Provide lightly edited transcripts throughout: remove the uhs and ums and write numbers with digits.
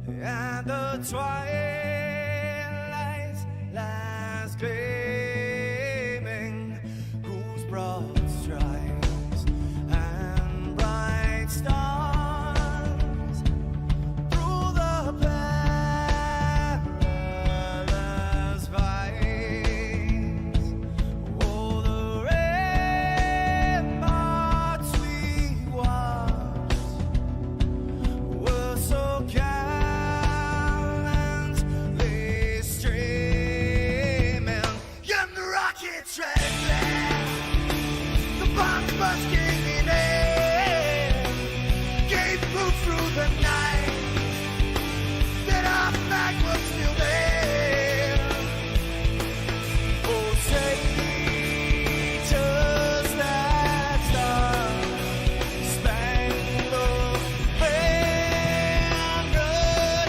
and the twilight lies gleaming, whose broad stripes and bright stars through the perilous fights. Oh, the ramparts we watched were so gallantly streaming, and the rockets red glare, the bombs bursting in air, gave proof through the night that our flag was still there. Oh, say does that star-spangled banner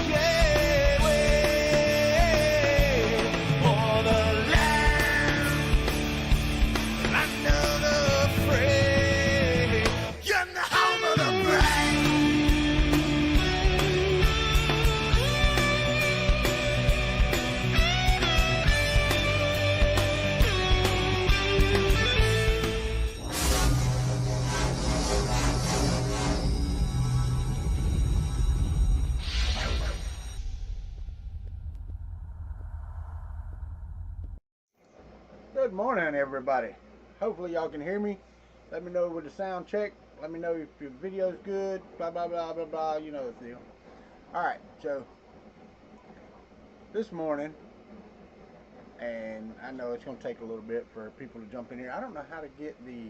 yet wave o'er the land under the fray, and the home of the brave. Good morning, everybody. Hopefully y'all can hear me. Let me know with the sound check. Let me know if your video's good. Blah, blah, blah, blah, blah. You know the deal. Alright, so this morning, and I know it's going to take a little bit for people to jump in here. I don't know how to get the,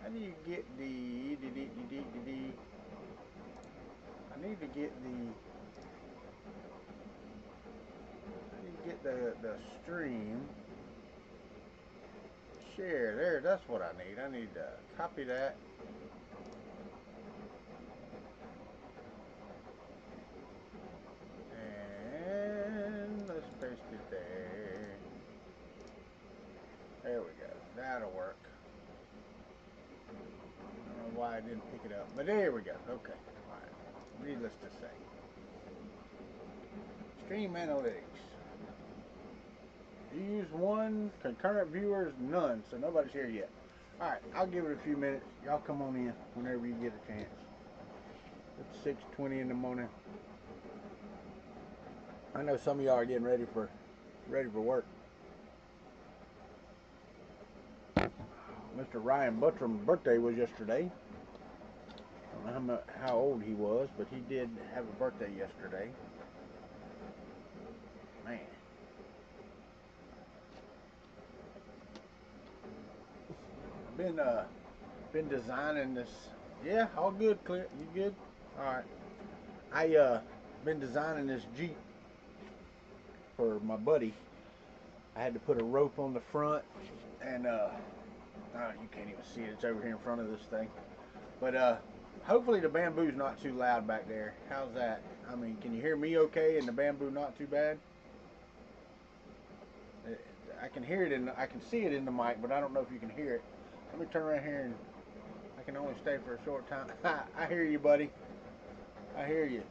how do you get the, I need to get the, I need to get the stream share there. That's what I need. I need to copy that. And let's paste it there. There we go. That'll work. I don't know why I didn't pick it up, but there we go. Okay. Alright. Needless to say. Stream analytics. You use one, concurrent viewers, none, so nobody's here yet. Alright, I'll give it a few minutes. Y'all come on in whenever you get a chance. It's 6:20 in the morning. I know some of y'all are getting ready for work. Mr. Ryan Buttram's birthday was yesterday. I don't know how old he was, but he did have a birthday yesterday. Man. Been designing this. Yeah, all good, Clint. You good? All right. I been designing this Jeep for my buddy. I had to put a rope on the front, and you can't even see it. It's over here in front of this thing. But hopefully the Bambu's not too loud back there. How's that? I mean, can you hear me okay, and the Bambu not too bad? I can hear it I can see it in the mic, but I don't know if you can hear it. Let me turn around here, and I can only stay for a short time. I hear you, buddy. I hear you.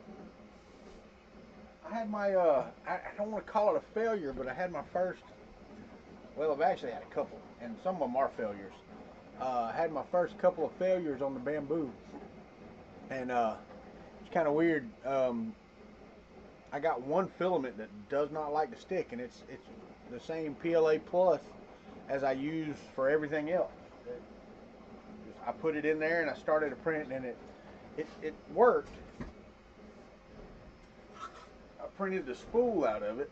I had my, I don't want to call it a failure, but I had my first, well, I've actually had a couple, and some of them are failures. I had my first couple of failures on the Bambu, and it's kind of weird. I got one filament that does not like to stick, and it's the same PLA Plus as I use for everything else. I put it in there and I started to print, and it worked. I printed the spool out of it,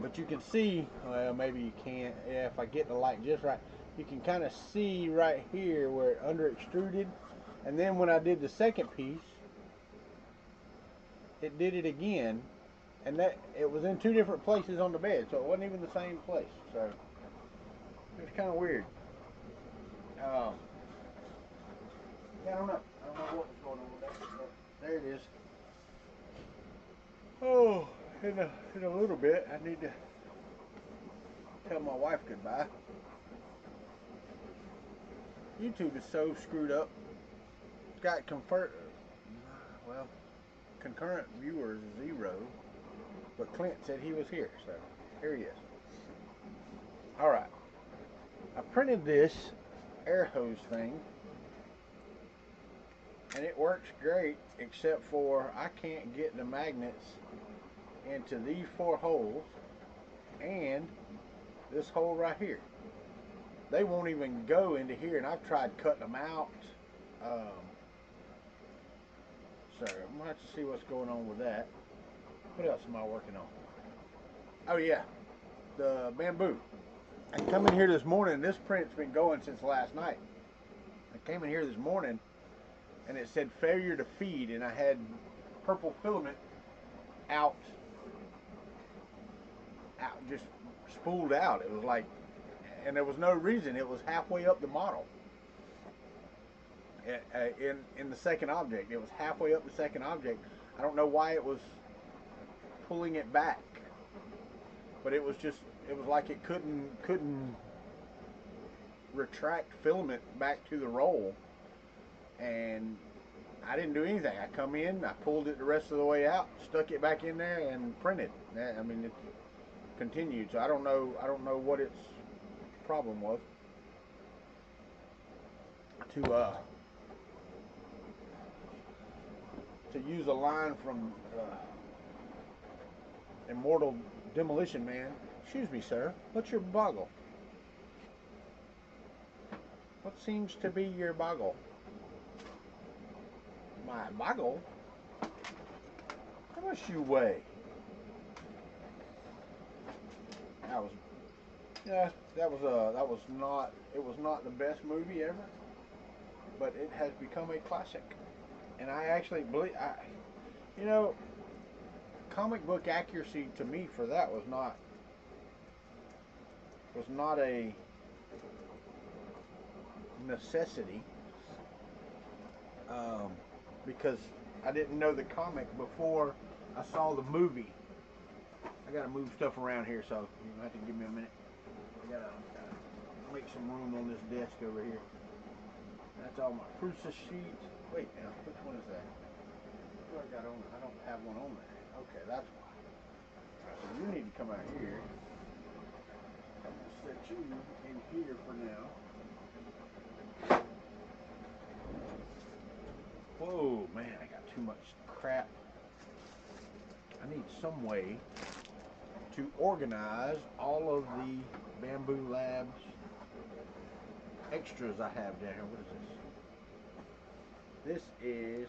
but you can see, well, maybe you can't, yeah, if I get the light just right, you can kind of see right here where it under extruded, and then when I did the second piece, it did it again, and that it was in two different places on the bed, so it wasn't even the same place. So it's kind of weird. Yeah, I don't know what was going on with that, but there it is. Oh, in a little bit, I need to tell my wife goodbye. YouTube is so screwed up. Got concurrent viewers 0, but Clint said he was here, so here he is. All right, I printed this air hose thing, and it works great, except for I can't get the magnets into these 4 holes and this hole right here. They won't even go into here, and I've tried cutting them out. So I'm gonna have to see what's going on with that. What else am I working on? Oh yeah, the Bambu. I come in here this morning. This print's been going since last night. I came in here this morning, and it said failure to feed, and I had purple filament out, just spooled out. It was like, and there was no reason. It was halfway up the model. In the second object, it was halfway up the second object. I don't know why it was pulling it back, but it was like it couldn't retract filament back to the roll, and I didn't do anything. I come in, I pulled it the rest of the way out, stuck it back in there, and printed. I mean, it continued. So I don't know what its problem was. To use a line from Immortal Demolition Man. Excuse me, sir. What's your boggle? What seems to be your boggle? My boggle? How much you weigh? That was not the best movie ever, but it has become a classic. And I actually believe, comic book accuracy to me for that was not a necessity, because I didn't know the comic before I saw the movie. I gotta move stuff around here, so you have to give me a minute. I gotta make some room on this desk over here. That's all my Prusa sheet. Wait now, which one is that? What do I got on? I don't have one on there. Okay, that's why. Alright, so you need to come out here. I'm gonna set you in here for now. Whoa, man, I got too much crap. I need some way to organize all of the Bambu Labs extras I have down here. What is this? This is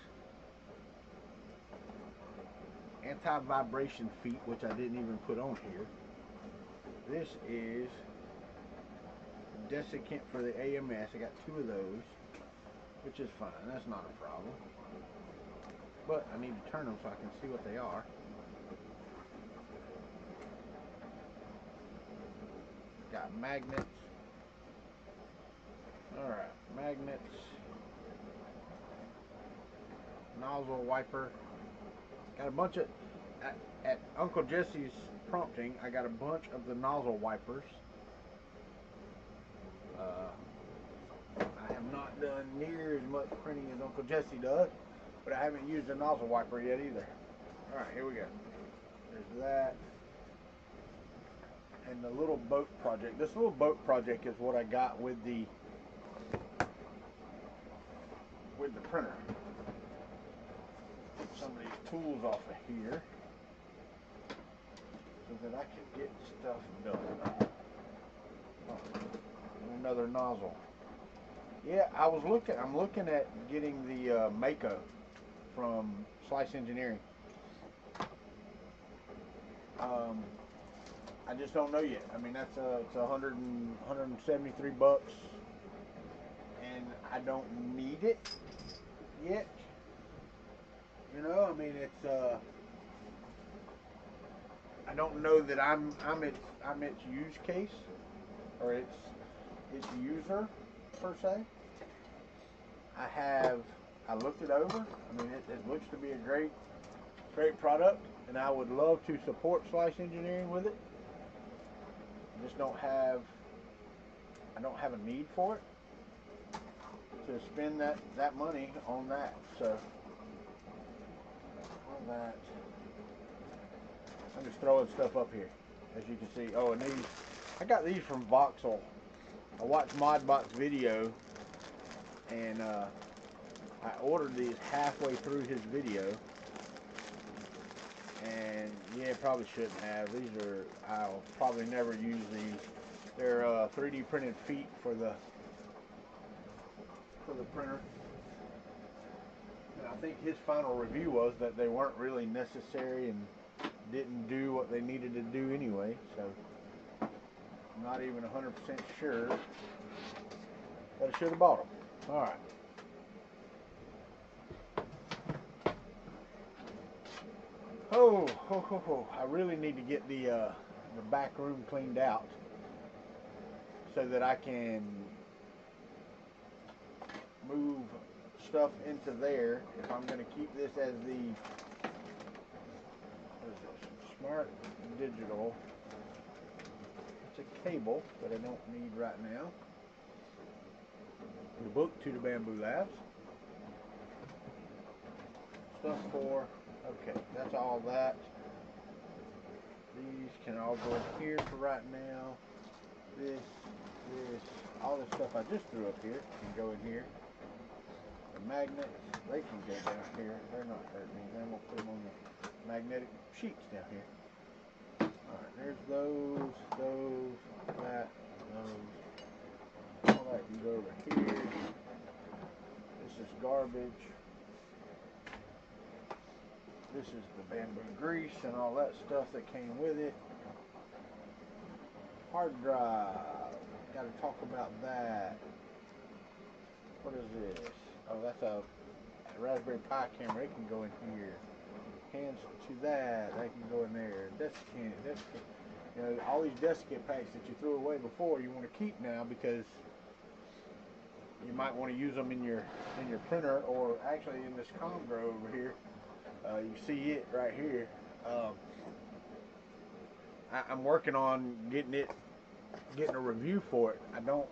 anti-vibration feet, which I didn't even put on here. This is desiccant for the AMS. I got 2 of those, which is fine. That's not a problem. But I need to turn them so I can see what they are. Got magnets. Alright, magnets. Nozzle wiper. Got a bunch of, at Uncle Jesse's prompting, I got a bunch of the nozzle wipers. I have not done near as much printing as Uncle Jesse does, but I haven't used a nozzle wiper yet either. Alright, here we go. There's that. And the little boat project. This little boat project is what I got with the printer. Get some of these tools off of here so that I can get stuff done. Oh, and another nozzle. Yeah, I'm looking at getting the Mako from Slice Engineering. I just don't know yet. I mean, it's 173 bucks, and I don't need it yet. You know, I mean, it's I don't know that I'm its use case or its user per se. I looked it over. I mean, it looks to be a great product, and I would love to support Slice Engineering with it. I just don't have a need for it to spend that money on that. So all that. I'm just throwing stuff up here, as you can see. Oh, and these, I got these from Voxel. I watched Modbot's video, and I ordered these halfway through his video. And yeah, probably shouldn't have. These are, I'll probably never use these. They're 3D printed feet for the printer. And I think his final review was that they weren't really necessary and didn't do what they needed to do anyway. So I'm not even 100% sure, but I should have bought them. All right. Oh, I really need to get the back room cleaned out so that I can move stuff into there if I'm going to keep this as the, what is this, Smart Digital. It's a cable that I don't need right now. The book to the Bambu Labs. Stuff for, okay, that's all that. These can all go in here for right now. This, all the stuff I just threw up here can go in here. The magnets, they can go down here. They're not hurting me. Then we'll put them on the magnetic sheets down here. Alright, there's those, that, those. All that can go over here. This is garbage. This is the Bambu grease and all that stuff that came with it. Hard drive. Got to talk about that. What is this? Oh, that's a Raspberry Pi camera. It can go in here. Hands to that. That can go in there. Desiccant. You know, all these desiccant packs that you threw away before, you want to keep now because you might want to use them in your printer, or actually in this Congra over here. You see it right here. I'm working on getting a review for it. I don't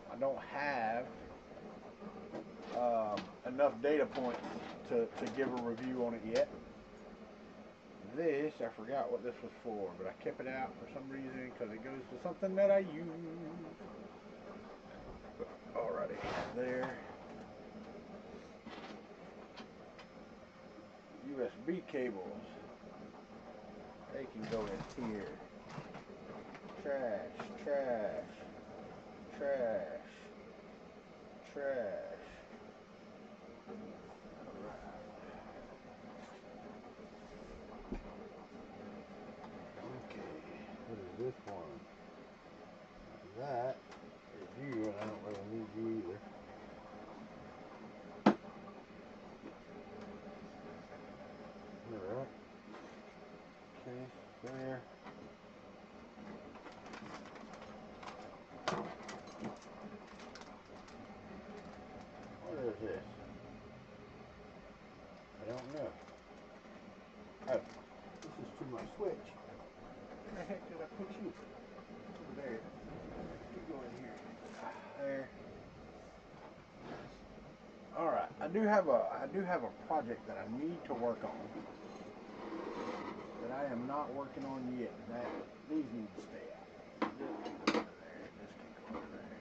have enough data points to give a review on it yet. This, I forgot what this was for, but I kept it out for some reason because it goes to something that I use. Alrighty, there. USB cables. They can go in here. Trash, trash, trash, trash. Alright. Okay, what is this one? That is you, and I don't really need you either. Alright. Okay, there. What is this? I don't know. Oh, this is to my switch. Where the heck did I put you? Over there. You go in here. There. Alright, I do have a project that I need to work on that I am not working on yet. That these need to stay out. This can go over there. This can go over there.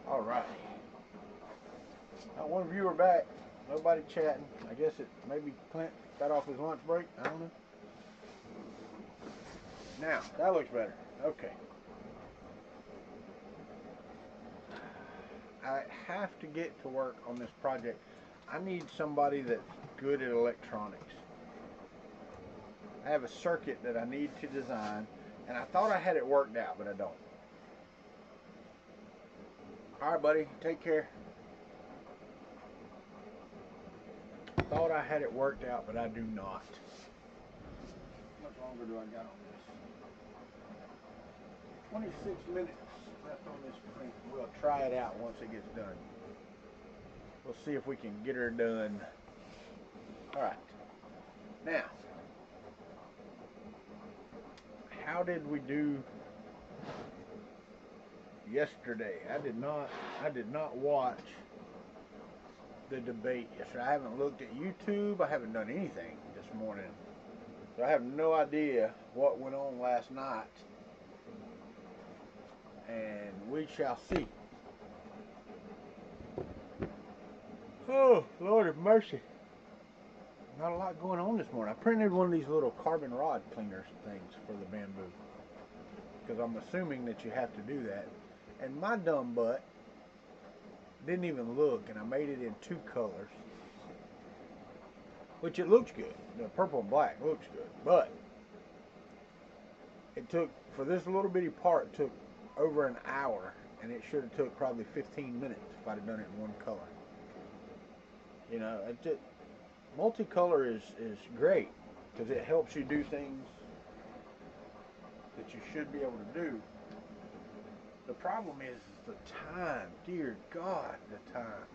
Alright. Got one viewer back. Nobody chatting. I guess it maybe Clint got off his lunch break. I don't know. Now, that looks better. Okay. I have to get to work on this project. I need somebody that's good at electronics. I have a circuit that I need to design, and I thought I had it worked out, but I don't. Alright, buddy. Take care. Thought I had it worked out, but I do not. How much longer do I got on this? 26 minutes left on this print. We'll try it out once it gets done. We'll see if we can get her done. Alright. Now, I how did we do yesterday? I did not watch the debate yesterday. I haven't looked at YouTube. I haven't done anything this morning. So I have no idea what went on last night. And we shall see. Oh, Lord have mercy. Not a lot going on this morning. I printed one of these little carbon rod cleaners things for the Bambu, because I'm assuming that you have to do that. And my dumb butt didn't even look, and I made it in 2 colors, which it looks good. The purple and black looks good, but it took, for this little bitty part, it took over an hour, and it should have took probably 15 minutes if I'd have done it in 1 color. You know, multicolor is great because it helps you do things that you should be able to do. The problem is the time. Dear God, the time.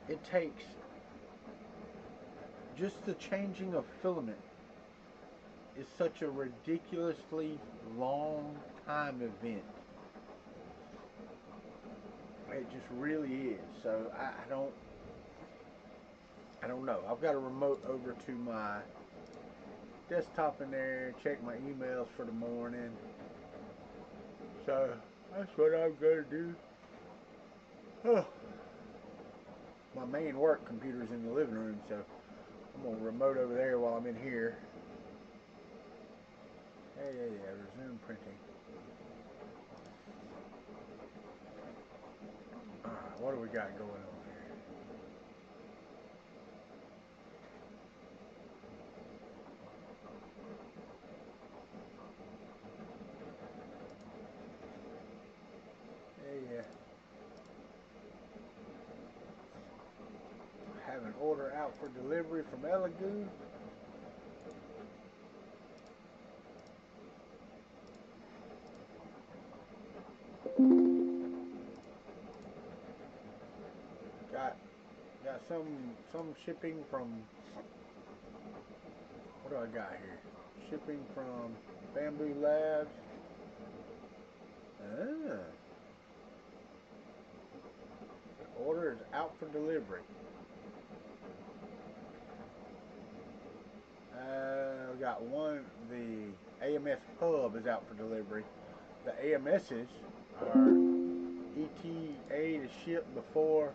It takes, just the changing of filament is such a ridiculously long time event. It just really is. So I don't know. I've got a remote over to my desktop in there, check my emails for the morning. So that's what I'm going to do. Oh. My main work computer's in the living room, so I'm going to remote over there while I'm in here. Yeah, resume printing. Alright, what do we got going on here? Yeah. Have an order out for delivery from Elegoo. Got some shipping from, what do I got here? Shipping from Bambu Labs. The order is out for delivery. We got one, the AMS hub is out for delivery. The AMSs are ETA to ship before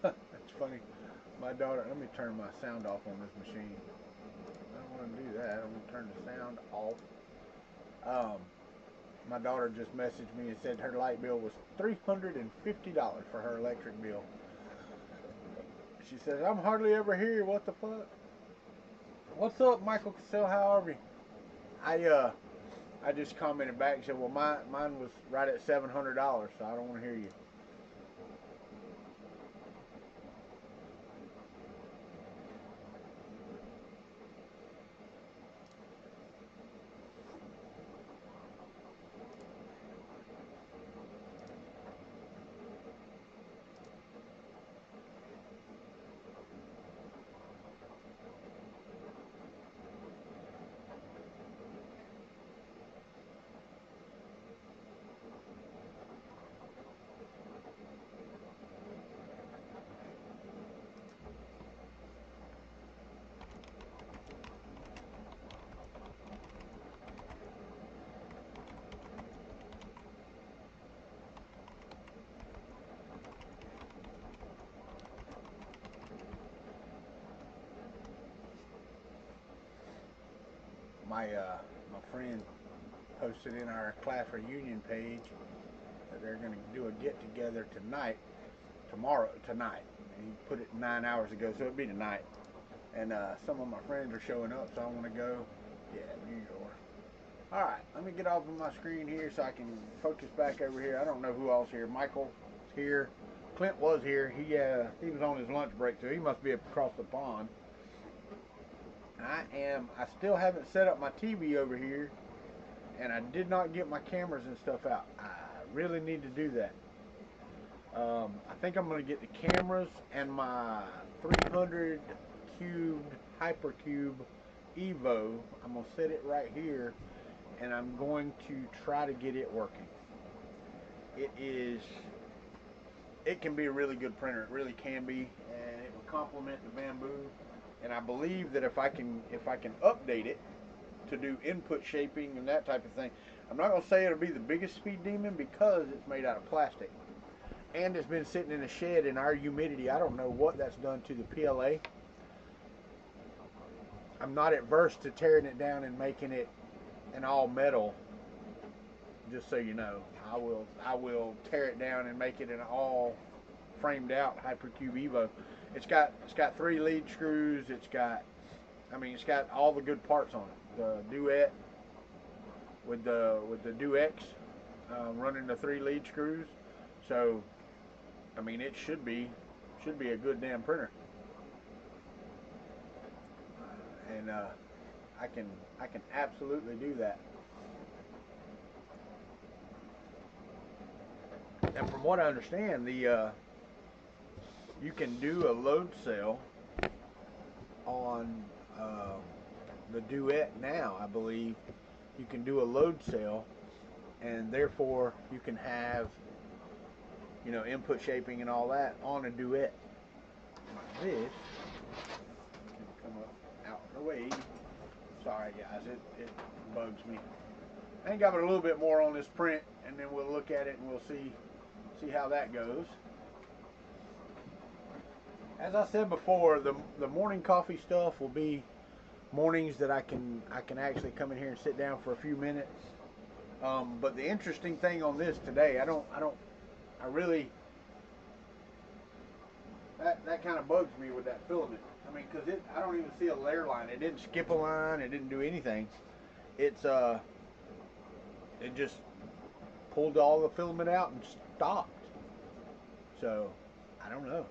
it's funny. My daughter, let me turn my sound off on this machine. I don't want to do that. I'm going to turn the sound off. My daughter just messaged me and said her light bill was $350 for her electric bill. She says, I'm hardly ever here. What the fuck? What's up, Michael Cassell? How are you? I just commented back and said, well, mine was right at $700, so I don't want to hear you. My friend posted in our class reunion page that they're going to do a get together tonight. And he put it 9 hours ago, so it'd be tonight. And some of my friends are showing up, so I want to go. Yeah, New York. All right, let me get off of my screen here so I can focus back over here. I don't know who else here. Michael's here. Clint was here. He was on his lunch break, so he must be across the pond. I still haven't set up my TV over here, and I did not get my cameras and stuff out. I really need to do that. I think I'm going to get the cameras and my 300 cubed hypercube Evo. I'm going to set it right here, and I'm going to try to get it working. It can be a really good printer. It really can be, and it will complement the Bambu. And I believe that if I can update it to do input shaping and that type of thing, I'm not going to say it'll be the biggest speed demon because it's made out of plastic. And it's been sitting in a shed in our humidity. I don't know what that's done to the PLA. I'm not adverse to tearing it down and making it an all metal. Just so you know, I will tear it down and make it an all framed out Hypercube Evo. It's got 3 lead screws. It's got all the good parts on it. The Duet with the Duex running the 3 lead screws. So I mean, it should be a good damn printer. And I can absolutely do that. And from what I understand, you can do a load cell on the Duet now. I believe you can do a load cell, and therefore you can have, you know, input shaping and all that on a Duet. This can come up out of the way. Sorry guys, it bugs me. I think I've got a little bit more on this print, and then we'll look at it and we'll see how that goes. As I said before, the morning coffee stuff will be mornings that I can actually come in here and sit down for a few minutes. But the interesting thing on this today, I really, that kind of bugs me with that filament. I mean, because I don't even see a layer line. It didn't skip a line. It didn't do anything. It just pulled all the filament out and stopped. So, I don't know.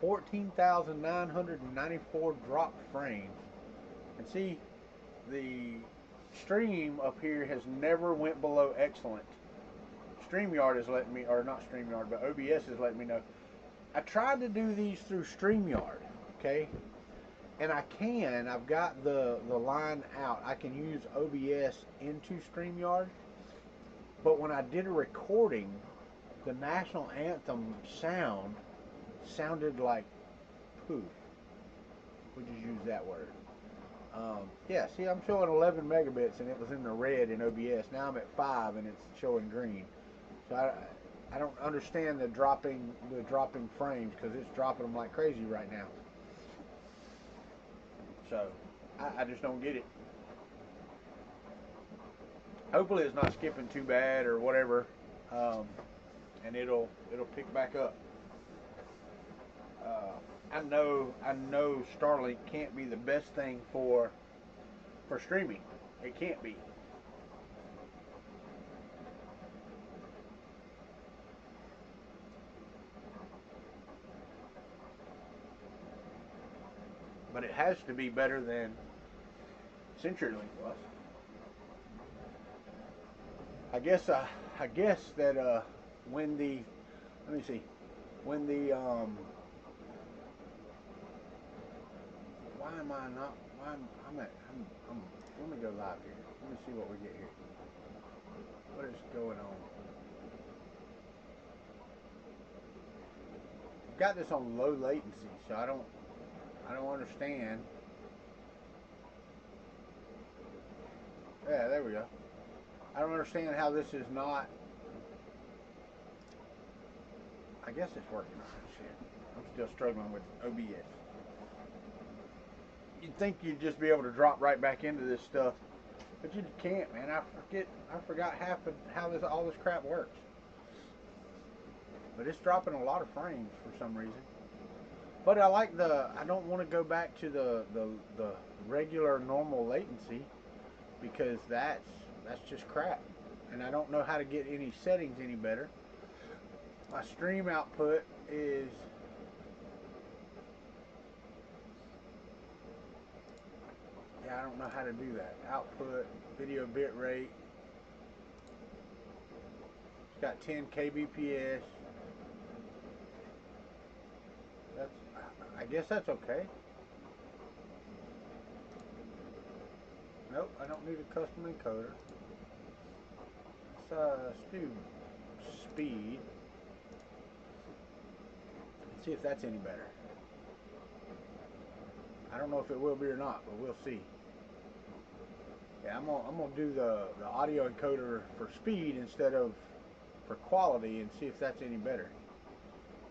14,994 drop frames. And see, the stream up here has never went below excellent. StreamYard is letting me, or not StreamYard, but OBS is letting me know. I tried to do these through StreamYard, okay? And I've got the line out. I can use OBS into StreamYard. But when I did a recording, the national anthem sounded like poof. We'll just use that word. Yeah, see, I'm showing 11 megabits and it was in the red in OBS. Now I'm at 5 and it's showing green. So I don't understand the dropping frames, because it's dropping them like crazy right now. So I just don't get it. Hopefully it's not skipping too bad or whatever, and it'll pick back up. I know Starlink can't be the best thing for streaming. It can't be. But it has to be better than CenturyLink was. I guess that when the, let me see, when the why am I not? Let me go live here. Let me see what we get here. What is going on? I've got this on low latency, so I don't understand. Yeah, there we go. I don't understand how this is not. I guess it's working. Shit. I'm still struggling with OBS. You'd think you'd just be able to drop right back into this stuff, but you can't, man. I forgot half of how all this crap works. But it's dropping a lot of frames for some reason. But I don't want to go back to the regular normal latency, because that's just crap. And I don't know how to get any settings any better. My stream output is Yeah, I don't know how to do that. Output, video bit rate. It's got 10 kbps. That's, I guess that's okay. Nope, I don't need a custom encoder. Let's do speed. Let's see if that's any better. I don't know if it will be or not, but we'll see. Yeah, I'm gonna do the audio encoder for speed instead of for quality and see if that's any better.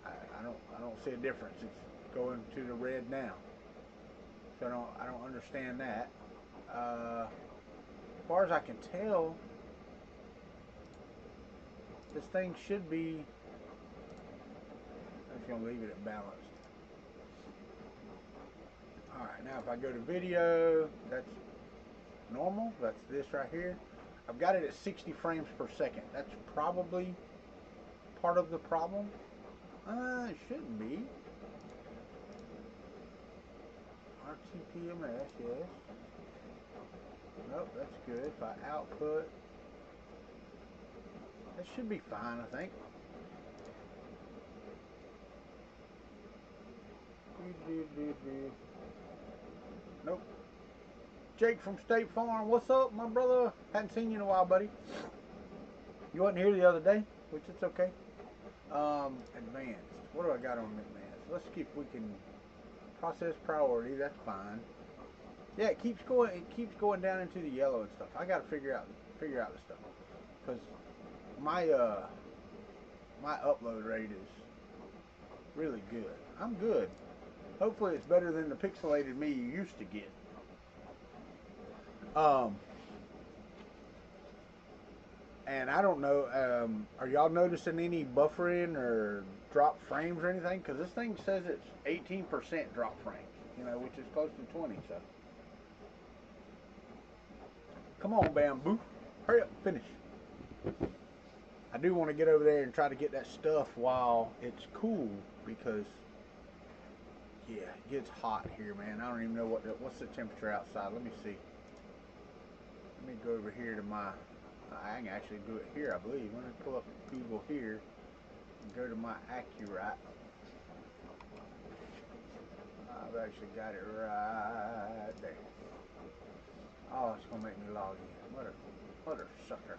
I don't see a difference. It's going to the red now, so I don't understand that. As far as I can tell, this thing should be. I'm just gonna leave it at balanced. All right, now if I go to video, that's normal. That's this right here. I've got it at 60 frames per second. That's probably part of the problem. It shouldn't be. RTPMS, yes. Nope, that's good. If I output, that should be fine, I think. Nope. Jake from State Farm, what's up, my brother? Hadn't seen you in a while, buddy. You wasn't here the other day, which is okay. Advanced. What do I got on advanced? Let's see if we can process priority. That's fine. Yeah, it keeps going down into the yellow and stuff. I gotta figure out the stuff because my my upload rate is really good. I'm good. Hopefully it's better than the pixelated me you used to get. And I don't know, are y'all noticing any buffering or drop frames or anything? Because this thing says it's 18% drop frames, you know, which is close to 20, so. Come on, Bambu. Hurry up and finish. I do want to get over there and try to get that stuff while it's cool because, yeah, it gets hot here, man. I don't even know what's the temperature outside. Let me see. Let me go over here to I can actually do it here, I believe. Let me pull up Google here and go to my Accurate. I've actually got it right there. Oh, it's gonna make me log in. Mother sucker.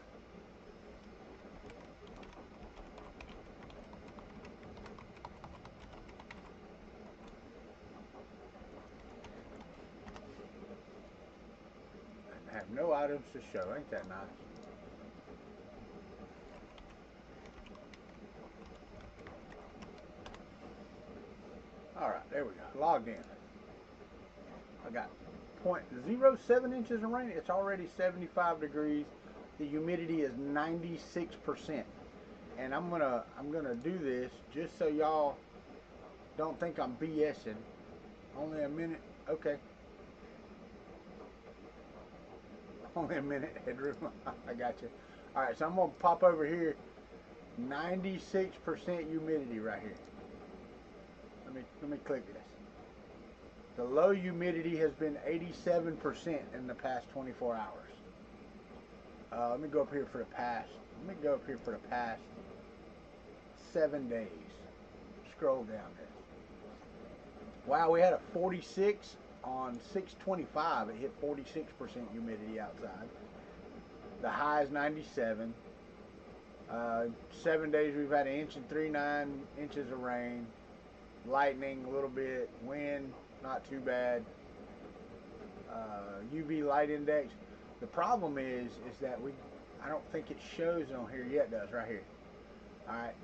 And have no items to show. Ain't that nice? Alright, there we go. Logged in. I got 0.07 inches of rain. It's already 75 degrees. The humidity is 96%. And I'm gonna do this just so y'all don't think I'm BSing. Only a minute. Okay. Only a minute headroom. I got you. Alright, so I'm gonna pop over here. 96% humidity right here. Let me click this. The low humidity has been 87% in the past 24 hours. Let me go up here for the past. Let me go up here for the past 7 days. Scroll down there. Wow, we had a 46 on 6/25. It hit 46% humidity outside. The high is 97. 7 days we've had 1 inch and 3/9 of rain. Lightning a little bit, wind not too bad. UV light index. The problem is that I don't think it shows on here yet. It does right here. All right.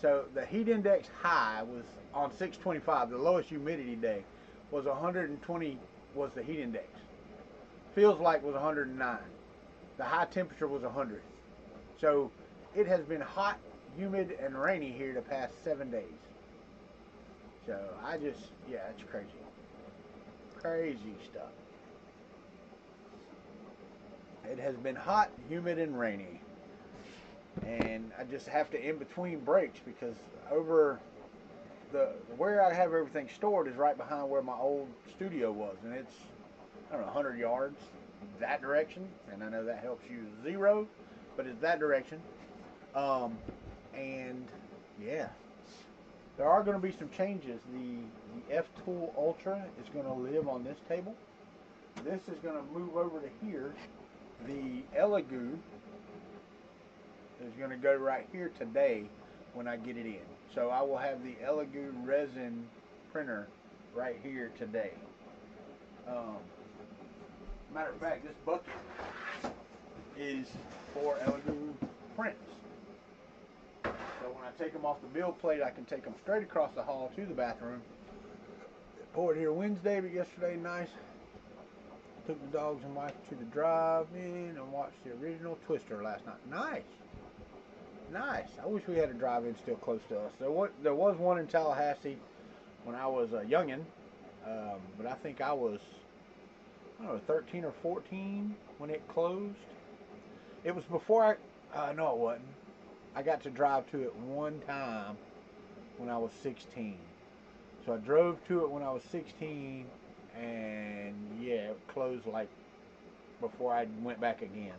So the heat index high was on 6/25. The lowest humidity day was 120. Was the heat index? Feels like was 109. The high temperature was 100. So it has been hot, humid, and rainy here the past 7 days. So yeah, it's crazy. Crazy stuff. It has been hot, humid, and rainy. And I just have to in between breaks because over where I have everything stored is right behind where my old studio was. And it's don't know, 100 yards that direction, and I know that helps you 0, but it's that direction. And yeah, there are going to be some changes. The F-Tool Ultra is going to live on this table. This is going to move over to here. The Elegoo is going to go right here today when I get it in. So I will have the Elegoo resin printer right here today. Matter of fact, this bucket is for Elegoo prints. So when I take them off the build plate, I can take them straight across the hall to the bathroom. Poured here Wednesday, but yesterday nice. Took the dogs and wife to the drive-in and watched the original Twister last night. Nice. Nice. I wish we had a drive-in still close to us. There was one in Tallahassee when I was a youngin', but I think I was, I don't know, 13 or 14 when it closed. It was before no it wasn't. I got to drive to it one time when I was 16. So I drove to it when I was 16, and yeah, it closed like before I went back again.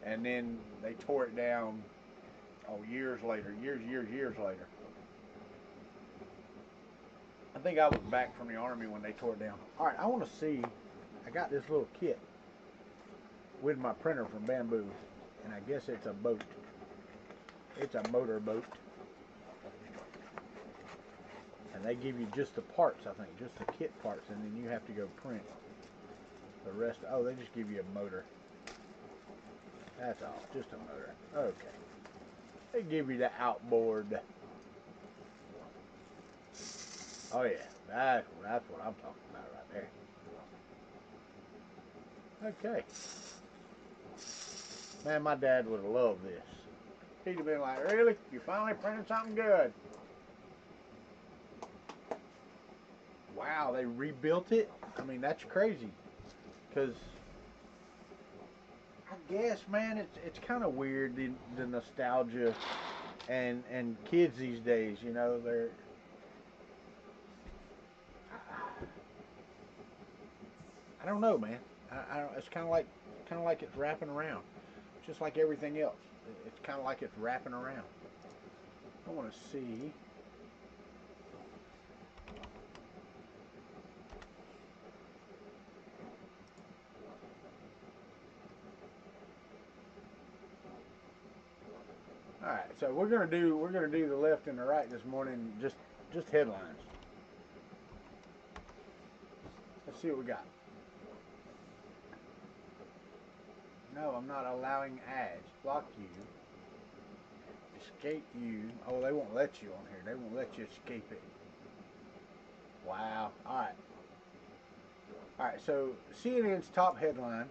And then they tore it down, years later, years later. I think I was back from the Army when they tore it down. All right, I want to see, I got this little kit with my printer from Bambu, and I guess it's a boat. It's a motor boat. And they give you just the parts, I think, just the kit parts, and then you have to go print the rest. Oh, they just give you a motor. That's all, just a motor. Okay. They give you the outboard. Oh yeah, that's what I'm talking about right there. Okay. Man, my dad would have loved this. He'd have been like, really? You finally printed something good? Wow, they rebuilt it? I mean, that's crazy. Because I guess, man, it's kind of weird, the nostalgia and kids these days, you know, they're, I don't know, man. I don't, it's kind of like it's wrapping around, just like everything else. It's kind of like it's wrapping around. I want to see. All right, so we're gonna do the left and the right this morning, just headlines. Let's see what we got. No, I'm not allowing ads. Block you. Escape you. Oh, they won't let you on here. They won't let you escape it. Wow. Alright. Alright, so CNN's top headline.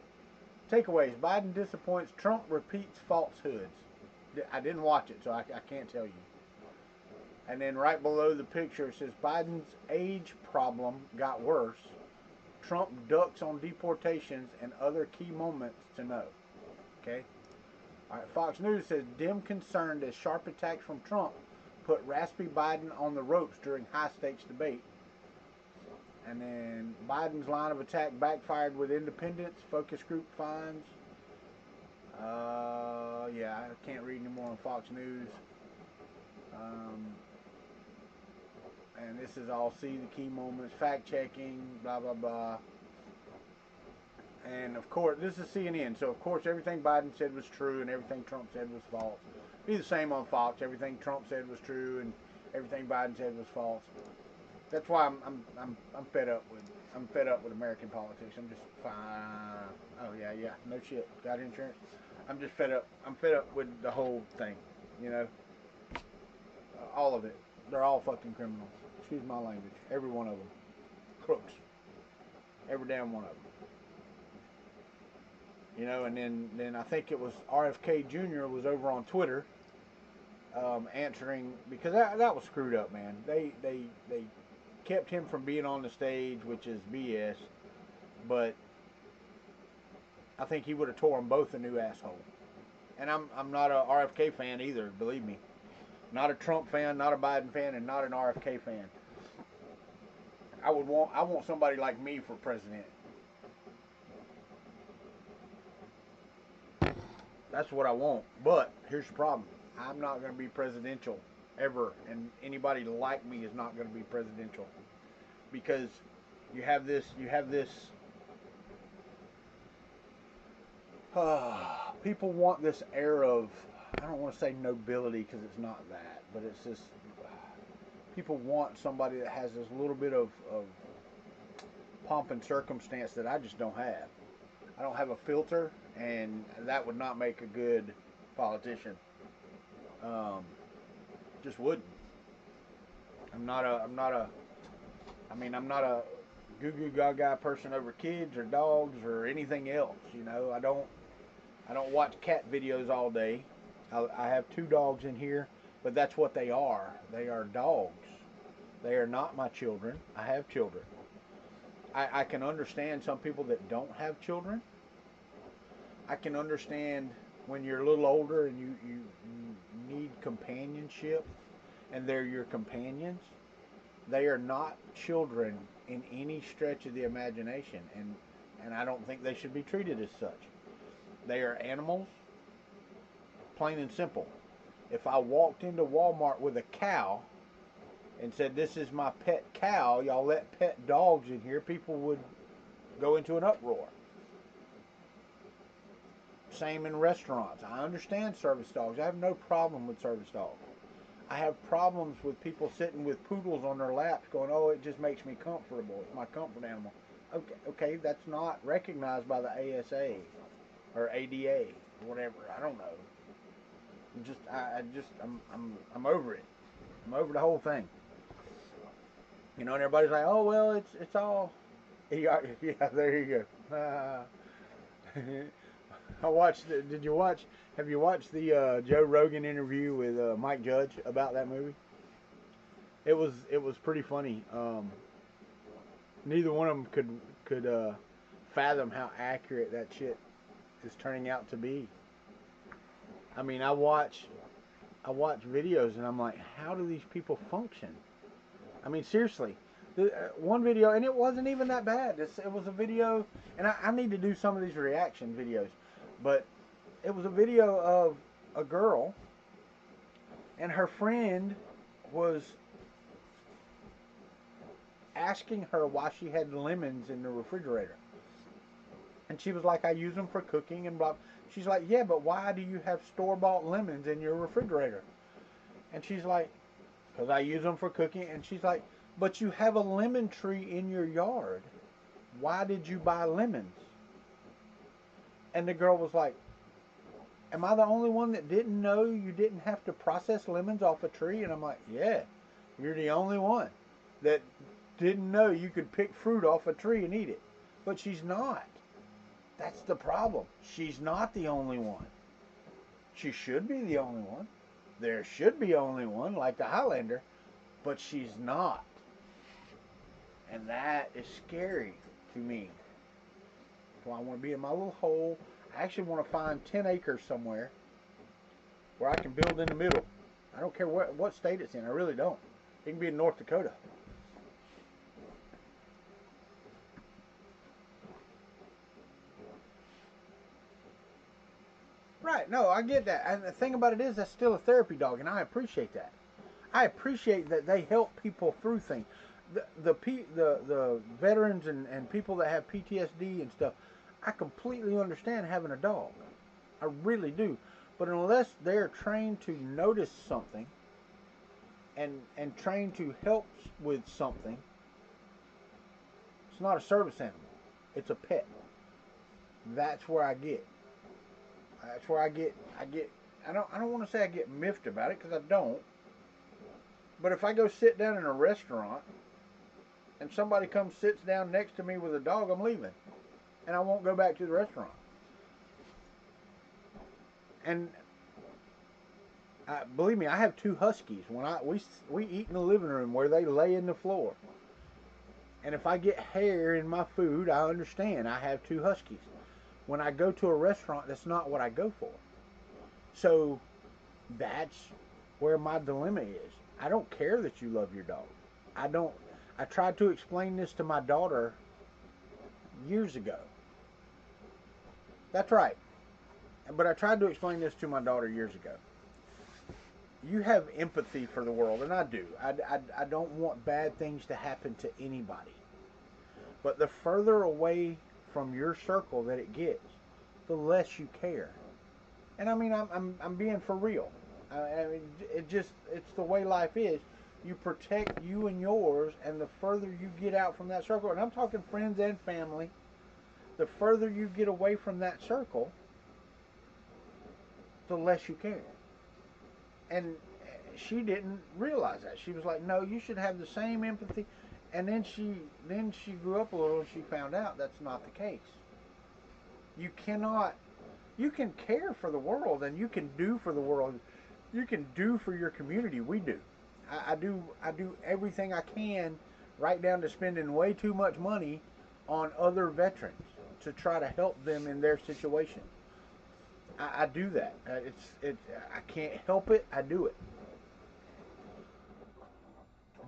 Takeaways. Biden disappoints. Trump repeats falsehoods. I didn't watch it, so I can't tell you. And then right below the picture it says Biden's age problem got worse. Trump ducks on deportations and other key moments to know. Okay? Alright, Fox News says Dem concerned as sharp attacks from Trump put raspy Biden on the ropes during high-stakes debate. And then Biden's line of attack backfired with independents, focus group finds. Yeah, I can't read anymore on Fox News. And this is all see the key moments, fact-checking, blah, blah, blah. And, of course, this is CNN, so, of course, everything Biden said was true and everything Trump said was false. Be the same on Fox. Everything Trump said was true and everything Biden said was false. That's why I'm fed up with American politics. I'm just fine. Oh, yeah, no shit. Got insurance? I'm just fed up. I'm fed up with the whole thing, you know? All of it. They're all fucking criminals. Excuse my language. Every one of them. Crooks. Every damn one of them. You know, and then I think it was RFK Jr. was over on Twitter answering, because that was screwed up, man. They kept him from being on the stage, which is BS, but I think he would have tore them both a new asshole. And I'm not a RFK fan either, believe me. Not a Trump fan, not a Biden fan, and not an RFK fan. I want somebody like me for president. That's what I want. But here's the problem. I'm not going to be presidential ever, and anybody like me is not going to be presidential, because you have this people want this air of, I don't want to say nobility because it's not that, but it's just people want somebody that has this little bit of pomp and circumstance that I just don't have. I don't have a filter, and that would not make a good politician. Just wouldn't. I'm not a goo goo gaga person over kids or dogs or anything else. You know, I don't watch cat videos all day. I have 2 dogs in here, but that's what they are. They are dogs. They are not my children. I have children. I can understand some people that don't have children. I can understand when you're a little older and you need companionship and they're your companions. They are not children in any stretch of the imagination, and I don't think they should be treated as such. They are animals, plain and simple. If I walked into Walmart with a cow and said, "This is my pet cow, y'all let pet dogs in here," people would go into an uproar. Same in restaurants. I understand service dogs. I have no problem with service dogs. I have problems with people sitting with poodles on their laps going, "Oh, it just makes me comfortable. It's my comfort animal." Okay, that's not recognized by the ASA or ADA or whatever. I don't know. I'm over it. I'm over the whole thing. You know, and everybody's like, "Oh, well, it's all." Yeah, there you go. Have you watched the Joe Rogan interview with Mike Judge about that movie? It was pretty funny. Neither one of them could fathom how accurate that shit is turning out to be. I mean, I watch videos and I'm like, how do these people function? I mean, seriously. One video, and it wasn't even that bad. It was a video, and I need to do some of these reaction videos, but it was a video of a girl, and her friend was asking her why she had lemons in the refrigerator. And she was like, "I use them for cooking," and blah. She's like, "Yeah, but why do you have store-bought lemons in your refrigerator?" And she's like, "Because I use them for cooking." And she's like, "But you have a lemon tree in your yard. Why did you buy lemons?" And the girl was like, "Am I the only one that didn't know you didn't have to process lemons off a tree?" And I'm like, "Yeah, you're the only one that didn't know you could pick fruit off a tree and eat it." But she's not. That's the problem. She's not the only one. She should be the only one. There should be only one, like the Highlander, but she's not. And that is scary to me. So I want to be in my little hole. I actually want to find 10 acres somewhere where I can build in the middle. I don't care what state it's in. I really don't. It can be in North Dakota. Right, no, I get that. And the thing about it is, that's still a therapy dog, and I appreciate that. I appreciate that they help people through things. The veterans and people that have PTSD and stuff, I completely understand having a dog. I really do. But unless they're trained to notice something and trained to help with something, it's not a service animal. It's a pet. That's where I get. That's where I get. I don't want to say I get miffed about it, because I don't. But if I go sit down in a restaurant and somebody comes sits down next to me with a dog, I'm leaving, and I won't go back to the restaurant. And believe me, I have 2 huskies. When we eat in the living room where they lay in the floor, and if I get hair in my food, I understand. I have 2 huskies. When I go to a restaurant, that's not what I go for. So that's where my dilemma is. I don't care that you love your dog. I tried to explain this to my daughter years ago. That's right. but I tried to explain this to my daughter years ago. You have empathy for the world, and I do. I don't want bad things to happen to anybody. But the further away from your circle that it gets, the less you care. And I mean, I'm being for real. I mean, it's the way life is. You protect you and yours, and the further you get out from that circle, and I'm talking friends and family, the further you get away from that circle, the less you care. And she didn't realize that. She was like, no, you should have the same empathy. And then she grew up a little and she found out that's not the case. You can care for the world and you can do for the world. You can do for your community. We do. I do everything I can, right down to spending way too much money on other veterans to try to help them in their situation. I do that. I can't help it. I do it.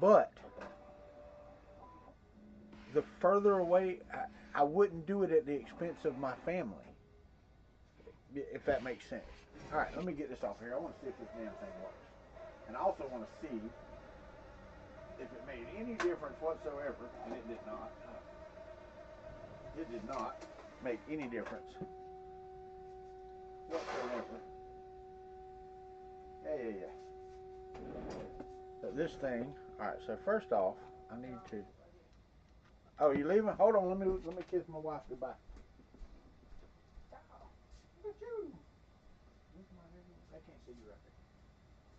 But the further away, I wouldn't do it at the expense of my family, if that makes sense. All right, let me get this off here. I want to see if this damn thing works. And I also want to see if it made any difference whatsoever, and it did not. It did not make any difference whatsoever. Yeah. So this thing, all right, so first off, I need to, oh, you leaving? Hold on, let me kiss my wife goodbye. Look at you. They can't see you right there.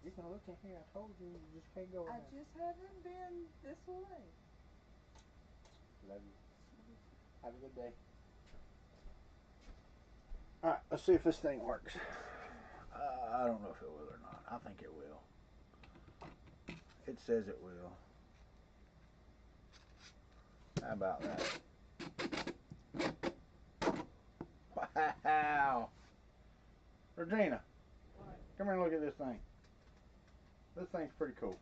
You can look in here. I told you, you just can't go in there. I just haven't been this way. Love you. Have a good day. All right, let's see if this thing works. I don't know if it will or not. I think it will. It says it will. How about that? Wow. Regina, come here and look at this thing. This thing's pretty cool.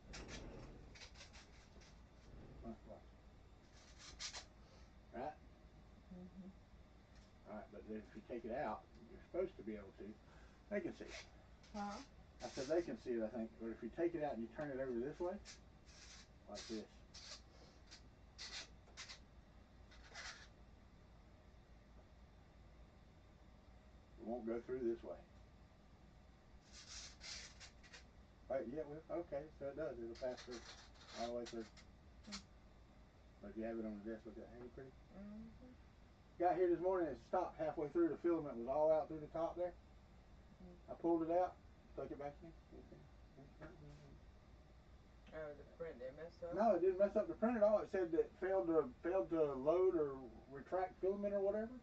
Right? Mm-hmm. All right, but if you take it out, you're supposed to be able to. They can see it. Huh? I said they can see it, I think. But if you take it out and you turn it over this way, like this. It won't go through this way. Right, yeah, well, okay, so it does. It'll pass through, all the way through. But if you have it on the desk, look at that. Ain't it pretty? Mm-hmm. Got here this morning and it stopped halfway through. The filament was all out through the top there. I pulled it out, stuck it back in. Oh, the print didn't mess up? No, it didn't mess up the print at all. It said that failed to load or retract filament or whatever.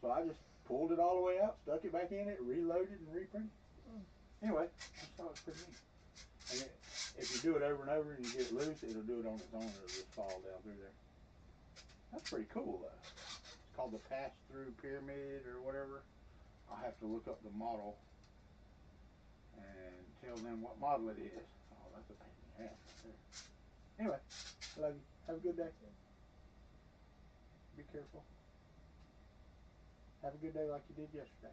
So I just pulled it all the way out, stuck it back in it, reloaded and reprinted. Anyway, I just thought it was pretty neat. And if you do it over and over and you get it loose, it'll do it on its own. It'll just fall down through there. That's pretty cool though. It's called the pass-through pyramid or whatever. I'll have to look up the model and tell them what model it is. Oh, that's a pain in the ass right there. Anyway, I love you. Have a good day. Be careful. Have a good day like you did yesterday.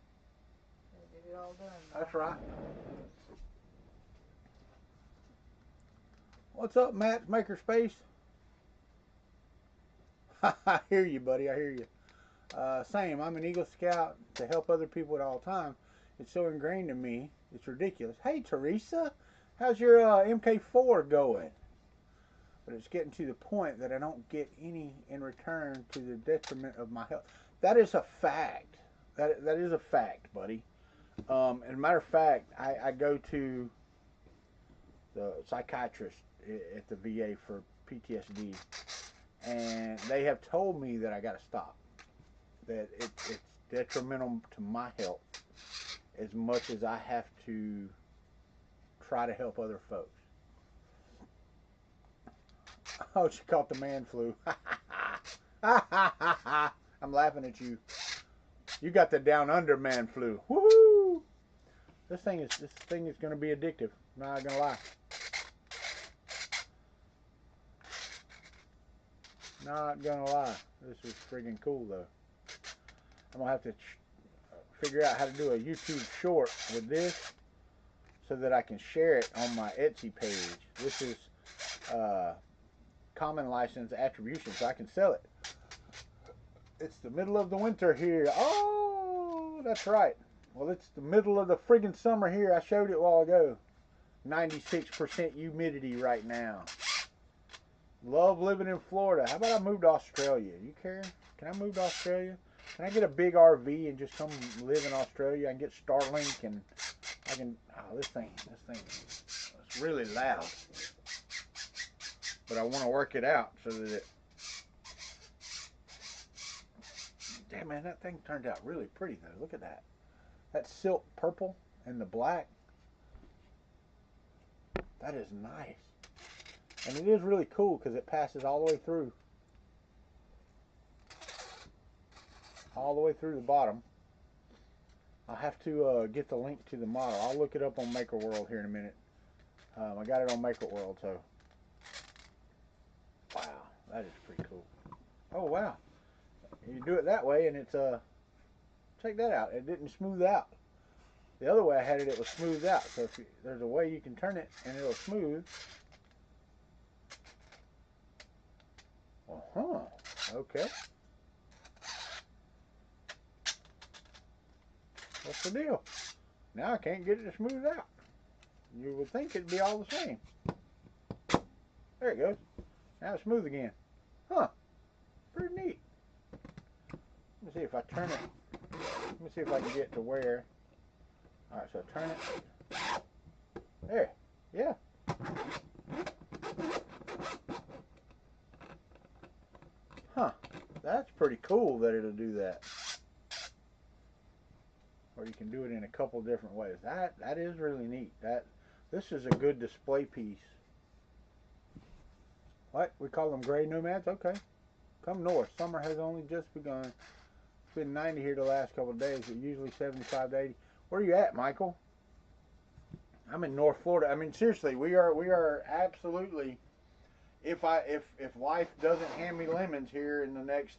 Get it all done. That's right. What's up, Matt? Makerspace? I hear you, buddy. I hear you. Same. I'm an Eagle Scout to help other people at all times. It's so ingrained in me. It's ridiculous. Hey, Teresa. How's your MK4 going? But it's getting to the point that I don't get any in return to the detriment of my health. That is a fact. That is a fact, buddy. As a matter of fact, I go to the psychiatrist at the VA for PTSD, and they have told me that I got to stop. That it's detrimental to my health as much as I have to try to help other folks. Oh, she caught the man flu. I'm laughing at you. You got the down under man flu. Woohoo! This thing is going to be addictive. Not gonna lie. Not gonna lie. This is friggin' cool though. I'm gonna have to figure out how to do a YouTube short with this so that I can share it on my Etsy page. This is common license attribution, so I can sell it. It's the middle of the winter here. Oh, that's right. Well, it's the middle of the friggin' summer here. I showed it a while ago. 96% humidity right now. Love living in Florida. How about I move to Australia? You care? Can I move to Australia? Can I get a big RV and just come live in Australia? I can get Starlink and I can. Oh, this thing, it's really loud. But I want to work it out so that it. Damn, man, that thing turned out really pretty though. Look at that. That silk purple and the black. That is nice. And it is really cool because it passes all the way through. All the way through the bottom. I'll have to get the link to the model. I'll look it up on Maker World here in a minute. I got it on Maker World, so. Wow, that is pretty cool. Oh, wow. You do it that way and it's, check that out. It didn't smooth out. The other way I had it, it was smoothed out. So if there's a way you can turn it and it'll smooth. Okay. What's the deal? Now I can't get it to smooth out. You would think it'd be all the same. There it goes. Now it's smooth again. Huh. Pretty neat. Let me see if I turn it. Let me see if I can get to where. Alright, so turn it. There. Yeah. Huh. That's pretty cool that it'll do that. Or you can do it in a couple different ways. That is really neat. This is a good display piece. What? We call them gray nomads? Okay. Come north. Summer has only just begun. It's been 90 here the last couple of days, but usually 75 to 80. Where are you at, Michael? I'm in North Florida. I mean, seriously, we are absolutely. If life doesn't hand me lemons here in the next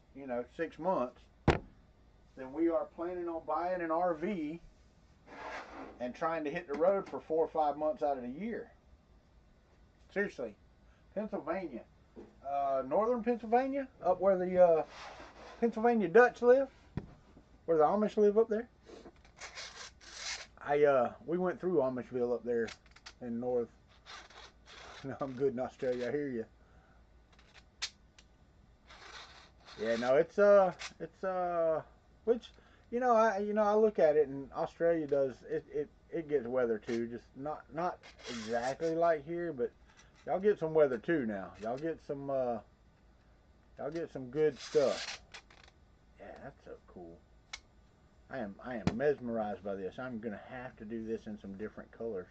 6 months, then we are planning on buying an RV and trying to hit the road for 4 or 5 months out of the year. Seriously, Pennsylvania, northern Pennsylvania, up where the Pennsylvania Dutch live, where the Amish live up there. We went through Amishville up there in north. No, I'm good in Australia. I hear you. Yeah, no, which I look at it and Australia does it gets weather too, just not exactly like here, but y'all get some weather too now. Y'all get some good stuff. Yeah, that's so cool. I am mesmerized by this. I'm gonna have to do this in some different colors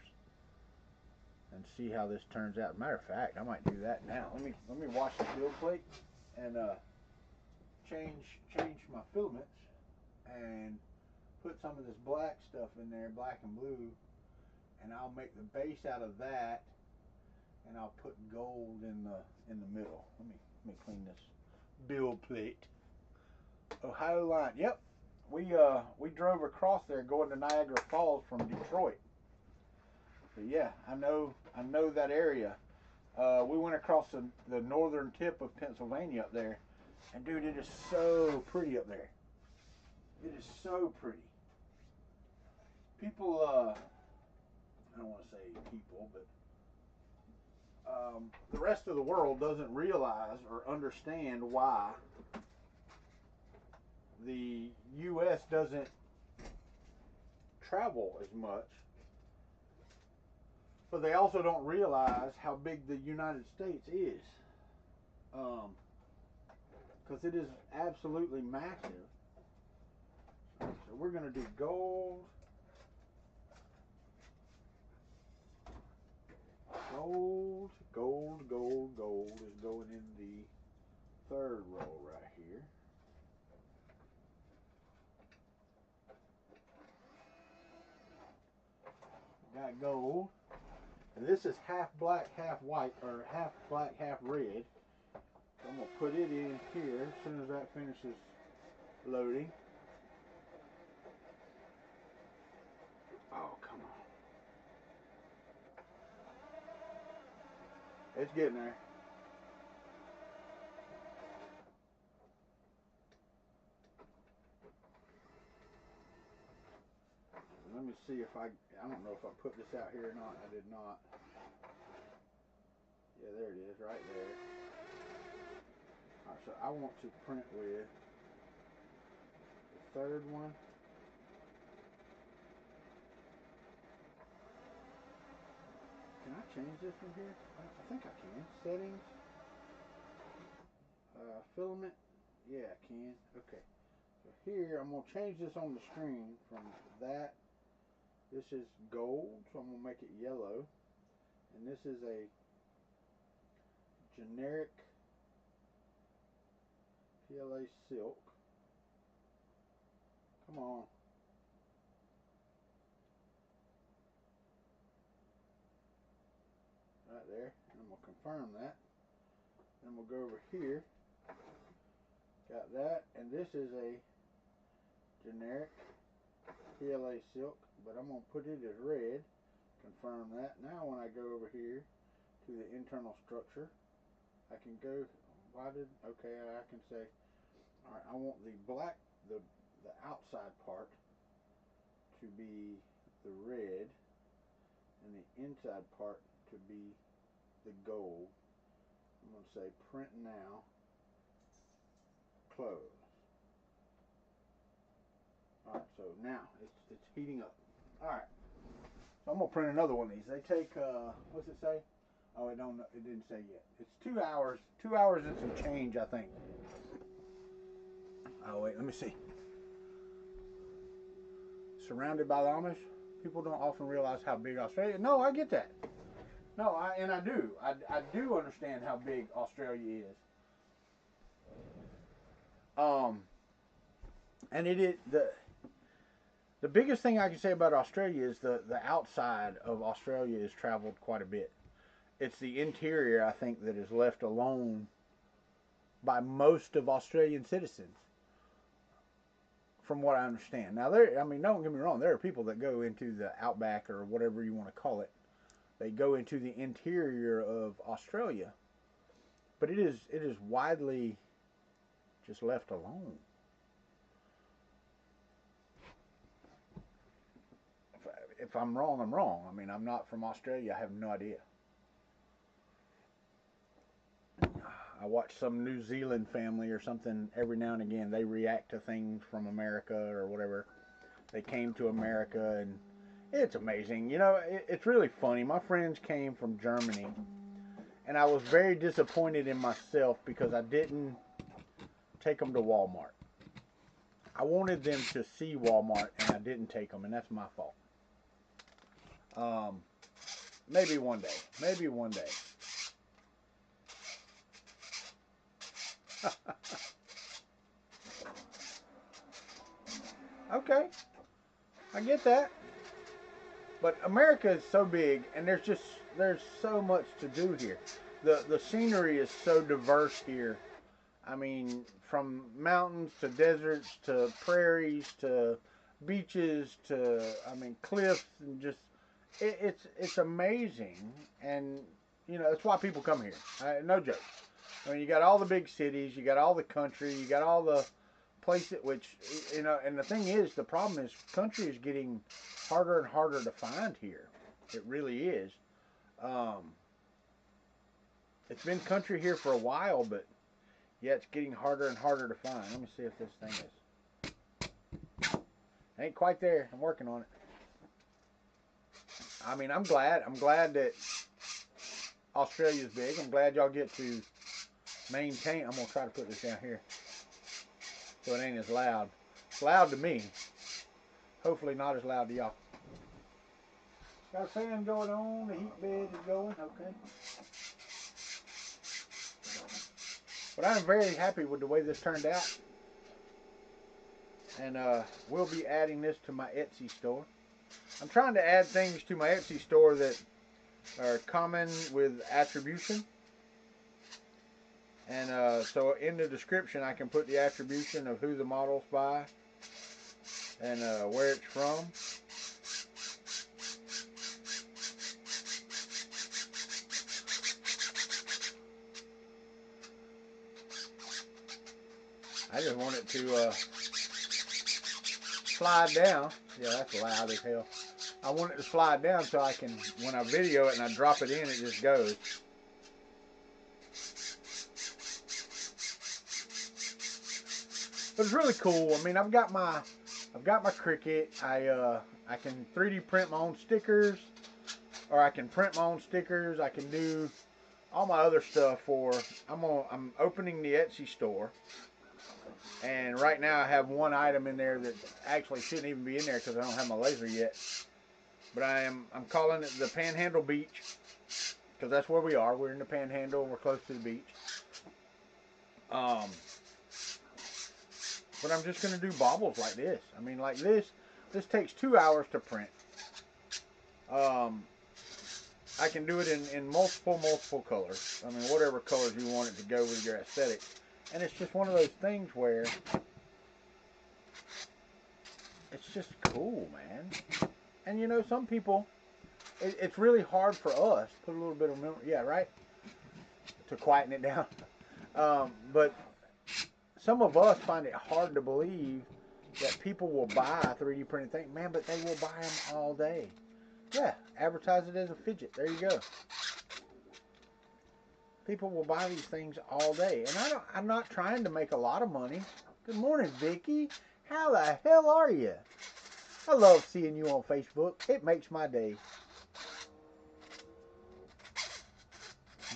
and see how this turns out. Matter of fact, I might do that now. Let me wash the build plate and change my filaments and put some of this black stuff in there, black and blue, and I'll make the base out of that, and I'll put gold in the middle. Let me clean this build plate. Ohio line. Yep. We drove across there going to Niagara Falls from Detroit. So yeah, I know that area. We went across the northern tip of Pennsylvania up there, and dude, it is so pretty up there. It is so pretty. People, I don't want to say people, but the rest of the world doesn't realize or understand why the U.S. doesn't travel as much. But they also don't realize how big the United States is. Because it is absolutely massive. So we're going to do gold. Gold is going in the third row right here. Got gold. And this is half black, half white, or half black, half red. So I'm going to put it in here as soon as that finishes loading. It's getting there. Let me see if I don't know if I put this out here or not. I did not. Yeah, there it is, right there. Alright, so I want to print with the third one. Can I change this from here? I think I can. Settings. Filament. Yeah, I can. Okay. So here, I'm going to change this on the screen from that. This is gold, so I'm going to make it yellow. And this is a generic PLA silk. Come on. Right there. And I'm going to confirm that. Then we'll go over here. Got that. And this is a generic PLA silk, but I'm going to put it as red. Confirm that. Now when I go over here to the internal structure, I can go, okay, I can say, alright, I want the black, the outside part to be the red and the inside part to be the gold. I'm going to say print now, close. Alright, so now it's heating up. Alright, so I'm going to print another one of these. They take, what's it say? Oh, it didn't say yet. It's 2 hours, 2 hours and some change, I think. Oh wait, let me see. Surrounded by the Amish. People don't often realize how big Australia. No, I get that. No, I do. I do understand how big Australia is. And it is the biggest thing I can say about Australia is the outside of Australia is traveled quite a bit. It's the interior, I think, that is left alone by most of Australian citizens, from what I understand. Now, don't get me wrong, there are people that go into the outback or whatever you want to call it. They go into the interior of Australia, but it is widely just left alone. If I'm wrong, I'm wrong. I mean, I'm not from Australia. I have no idea. I watch some New Zealand family or something every now and again. They react to things from America or whatever. They came to America, and it's amazing. You know, it's really funny. My friends came from Germany, and I was very disappointed in myself because I didn't take them to Walmart. I wanted them to see Walmart, and I didn't take them, and that's my fault. Maybe one day. Maybe one day. Okay, I get that. But America is so big, and there's so much to do here. The scenery is so diverse here. I mean, from mountains to deserts to prairies to beaches to cliffs, and just it's amazing. And you know, that's why people come here. No joke. I mean, you got all the big cities, you got all the country, you got all the places, which, you know, and the thing is, the problem is country is getting harder and harder to find here. It really is. It's been country here for a while, but yeah, it's getting harder and harder to find. Let me see if this thing is. Ain't quite there. I'm working on it. I mean, I'm glad that Australia's big. I'm glad y'all get to maintain. I'm gonna try to put this down here so it ain't as loud. It's loud to me. Hopefully not as loud to y'all. Got a fan going on. The heat bed is going. Okay. But I'm very happy with the way this turned out. And we'll be adding this to my Etsy store. I'm trying to add things to my Etsy store that are common with attribution. And so in the description I can put the attribution of who the model's by and where it's from. I just want it to slide down. Yeah, that's loud as hell. I want it to slide down so I can, when I video it and I drop it in, it just goes. But it's really cool. I mean, I've got my Cricut. I can 3D print my own stickers, or I can print my own stickers. I can do all my other stuff I'm opening the Etsy store. And right now I have one item in there that actually shouldn't even be in there because I don't have my laser yet. But I'm calling it the Panhandle Beach, because that's where we are. We're in the Panhandle and we're close to the beach. But I'm just going to do baubles like this. I mean, like this takes 2 hours to print. I can do it in multiple colors. I mean, whatever colors you want it to go with your aesthetic. And it's just one of those things where it's just cool, man. And you know, some people, it's really hard for us. Put a little bit of memory, yeah, right? To quieten it down. But some of us find it hard to believe that people will buy a 3D printed thing. Man, but they will buy them all day. Yeah, advertise it as a fidget. There you go. People will buy these things all day. And I'm not trying to make a lot of money. Good morning, Vicky. How the hell are you? I love seeing you on Facebook. It makes my day.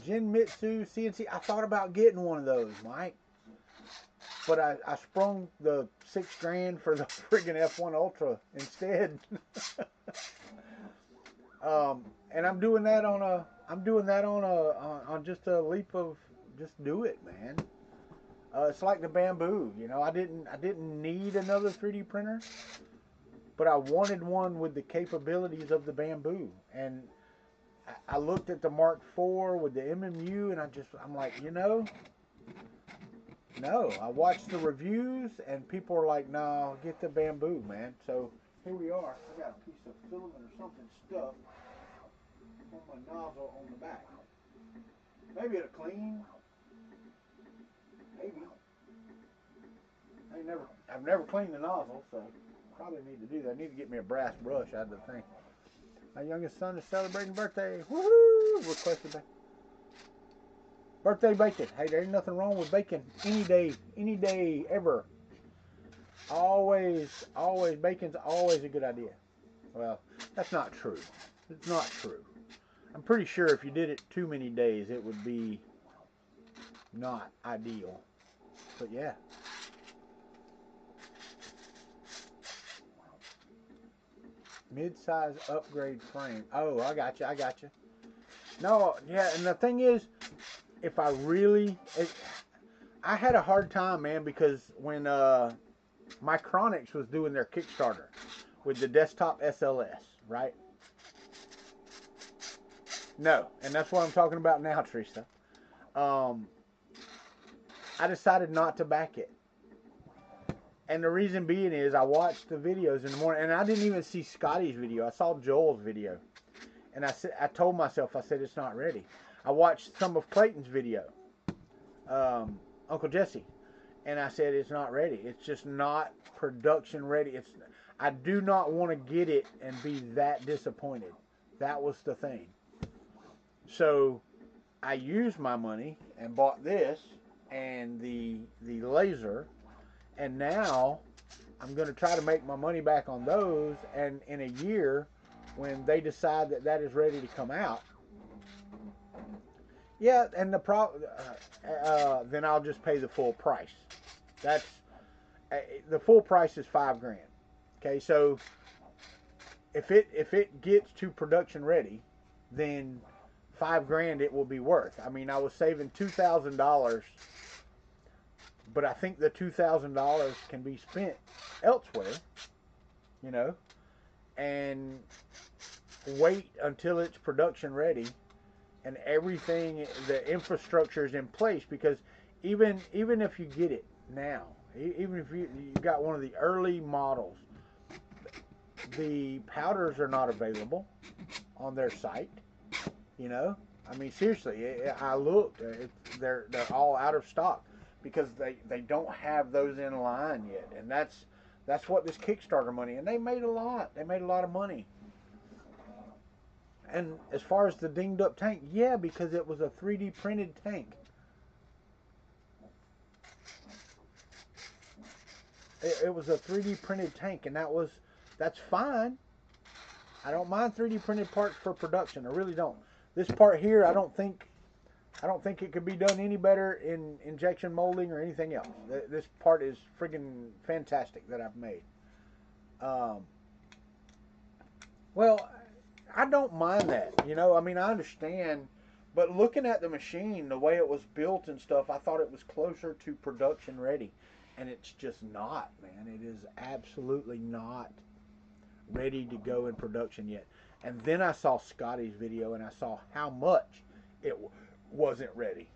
Jinmitsu CNC. I thought about getting one of those, Mike. But I sprung the $6,000 for the friggin' F1 Ultra instead. And I'm doing that on just a leap of just do it, man. It's like the Bambu, you know. I didn't need another 3D printer, but I wanted one with the capabilities of the Bambu. And I looked at the Mark IV with the MMU, and I'm like, you know, no. I watched the reviews, and people are like, no, get the Bambu, man. So here we are. I got a piece of filament or something stuck on my nozzle on the back. Maybe it'll clean. Maybe. I've never cleaned the nozzle, so probably need to do that. I need to get me a brass brush out of the thing. My youngest son is celebrating birthday. Woohoo! Requested back. Birthday bacon. Hey, there ain't nothing wrong with bacon. Any day, ever. Always, bacon's always a good idea. Well, that's not true. It's not true. I'm pretty sure if you did it too many days, it would be not ideal. But yeah. Mid-size upgrade frame. Oh, I got you. No, yeah, and the thing is, if I really... I had a hard time, man, because when Micronics was doing their Kickstarter with the desktop SLS, right? No, and that's what I'm talking about now, Teresa. I decided not to back it. And the reason being is I watched the videos in the morning, and I didn't even see Scotty's video. I saw Joel's video. And I told myself, I said, it's not ready. I watched some of Clayton's video, Uncle Jesse, and I said, it's not ready. It's just not production ready. I do not want to get it and be that disappointed. That was the thing. So I used my money and bought this and the laser, and now I'm going to try to make my money back on those, and in a year, when they decide that is ready to come out, yeah, and then I'll just pay the full price. That's the full price is $5,000. Okay, so if it gets to production ready, then $5,000 it will be worth. I mean, I was saving $2,000, but I think the $2,000 can be spent elsewhere, you know, and wait until it's production ready and everything, the infrastructure is in place. Because even if you get it now, even if you got one of the early models, the powders are not available on their site, you know. I mean, seriously, I looked, they're all out of stock. because they don't have those in line yet, and that's what this Kickstarter money, and they made a lot. They made a lot of money. And as far as the dinged up tank, yeah, because it was a 3D printed tank. It was a 3D printed tank, and that's fine. I don't mind 3D printed parts for production. I really don't. This part here, I don't think it could be done any better in injection molding or anything else. This part is friggin' fantastic that I've made. Well, I don't mind that. You know, I mean, I understand. But looking at the machine, the way it was built and stuff, I thought it was closer to production ready. And it's just not, man. It is absolutely not ready to go in production yet. And then I saw Scotty's video and I saw how much it wasn't ready.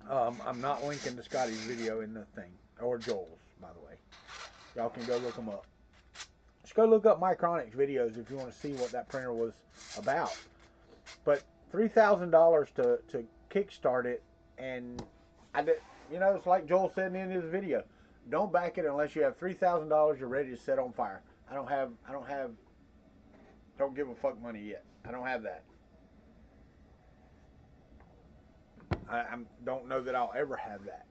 I'm not linking to Scotty's video in the thing, or Joel's, by the way. Y'all can go look them up. Just go look up Micronics videos if you want to see what that printer was about. But $3,000 to kickstart it, and I did. You know, it's like Joel said in his video. Don't back it unless you have $3,000 you're ready to set on fire. I don't give a fuck money yet. I don't have that. I don't know that I'll ever have that.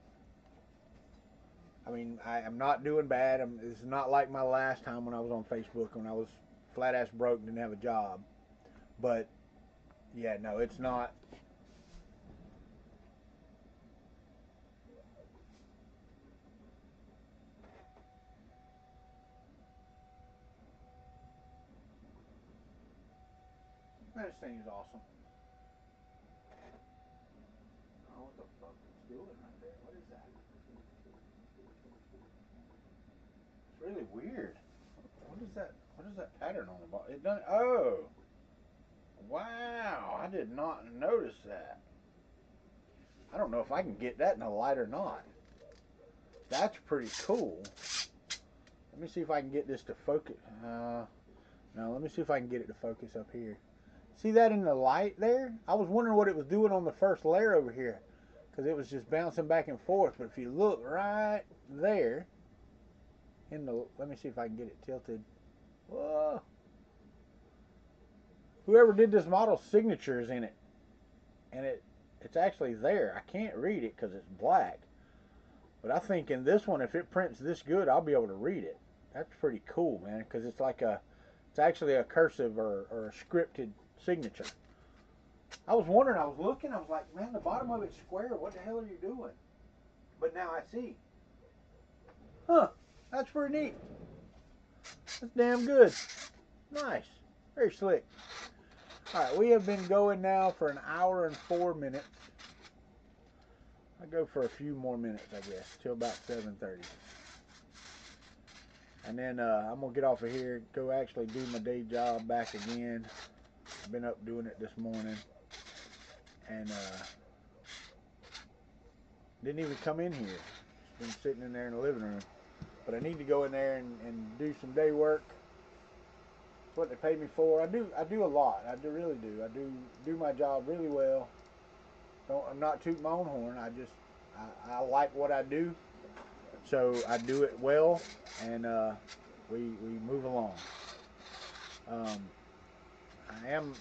I mean, I'm not doing bad. It's not like my last time when I was on Facebook when I was flat ass broke and didn't have a job. But yeah, no, it's not. Man, this thing is awesome. Oh, what the fuck is doing right there? What is that? It's really weird. What is that? What is that pattern on the bottom? It done. Oh, wow! I did not notice that. I don't know if I can get that in the light or not. That's pretty cool. Let me see if I can get this to focus. No, let me see if I can get it to focus up here. See that in the light there? I was wondering what it was doing on the first layer over here, because it was just bouncing back and forth. But if you look right there, let me see if I can get it tilted. Whoa! Whoever did this model's signature is in it, and it's actually there. I can't read it because it's black, but I think in this one, if it prints this good, I'll be able to read it. That's pretty cool, man, because it's actually a cursive or a scripted signature. I was wondering, I was looking, I was like, man, the bottom of it's square. What the hell are you doing? But now I see. Huh, that's pretty neat. That's damn good. Nice. Very slick. Alright, we have been going now for an hour and 4 minutes. I'll go for a few more minutes, I guess, till about 7:30. And then I'm going to get off of here, go actually do my day job back again. I've been up doing it this morning. And didn't even come in here. Just been sitting in there in the living room. But I need to go in there and do some day work. That's what they pay me for. I do a lot. I really do. I do my job really well. I'm not tooting my own horn. I like what I do. So I do it well, and we move along. I am